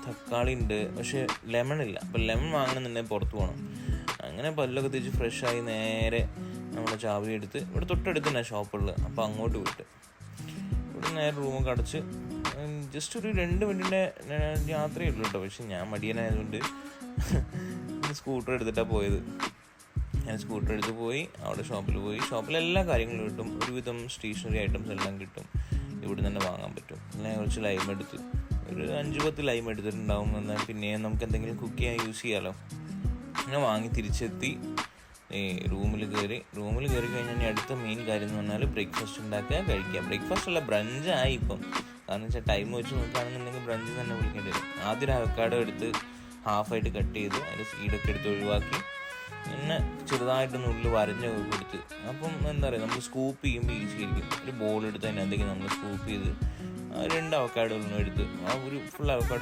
തക്കാളി ഉണ്ട്, പക്ഷേ ലെമൺ ഇല്ല. അപ്പോൾ ലെമൺ വാങ്ങണമെന്നുണ്ടെങ്കിൽ പുറത്ത് പോകണം. അങ്ങനെ പല്ലൊക്കെ തേച്ച് ഫ്രഷായി നേരെ നമ്മുടെ ചാവി എടുത്ത് ഇവിടെ തൊട്ടടുത്ത് തന്നെ ഷോപ്പുള്ളത്. അപ്പോൾ അങ്ങോട്ട് പോയിട്ട് ഇവിടെ നേരെ റൂമൊക്കെ അടച്ച് ജസ്റ്റ് ഒരു 2 മിനിറ്റിൻ്റെ യാത്രയേ ഉള്ളൂ കേട്ടോ. പക്ഷെ ഞാൻ മടിയനായതുകൊണ്ട് സ്കൂട്ടർ എടുത്തിട്ടാണ് പോയത്. ഞാൻ സ്കൂട്ടർ എടുത്ത് പോയി അവിടെ ഷോപ്പിൽ പോയി. ഷോപ്പിൽ എല്ലാ കാര്യങ്ങളും കിട്ടും, ഒരുവിധം സ്റ്റേഷനറി ഐറ്റംസ് എല്ലാം കിട്ടും, ഇവിടെ തന്നെ വാങ്ങാൻ പറ്റും. ഞാൻ കുറച്ച് ലൈം എടുത്ത് ഒരു 5-10 ലൈം എടുത്തിട്ടുണ്ടാവും. എന്നാൽ പിന്നെ നമുക്ക് എന്തെങ്കിലും കുക്ക് ചെയ്യാൻ യൂസ് ചെയ്യാമല്ലോ. അങ്ങനെ വാങ്ങി തിരിച്ചെത്തി റൂമിൽ കയറി കഴിഞ്ഞാൽ ഇനി അടുത്ത മെയിൻ കാര്യം എന്ന് പറഞ്ഞാൽ ബ്രേക്ക്ഫാസ്റ്റ് ഉണ്ടാക്കുക, കഴിക്കുക. ബ്രേക്ക്ഫാസ്റ്റ് അല്ല, ബ്രഞ്ചായി ഇപ്പം. കാരണം വെച്ചാൽ ടൈം വെച്ച് നോക്കുകയാണെന്നുണ്ടെങ്കിൽ ബ്രഞ്ച് തന്നെ വിളിക്കേണ്ടി വരും. ആദ്യം ഒരു അവക്കാഡോ എടുത്ത് ഹാഫായിട്ട് കട്ട് ചെയ്ത് അതിൻ്റെ സീഡൊക്കെ എടുത്ത് ഒഴിവാക്കി പിന്നെ ചെറുതായിട്ടൊന്ന് ഉള്ളിൽ വരഞ്ഞ് കൊടുത്ത്. അപ്പം എന്താ പറയുക, നമുക്ക് സ്കൂപ്പ് ചെയ്യുമ്പോൾ ഈസി ആയിരിക്കും. ഒരു ബോൾ എടുത്ത് അതിനകത്തേക്ക് നമ്മൾ സ്കൂപ്പ് ചെയ്ത് 2 അവക്കാഡോകളൊന്നും എടുത്ത് ആ ഒരു ഫുൾ അവക്കാഡോ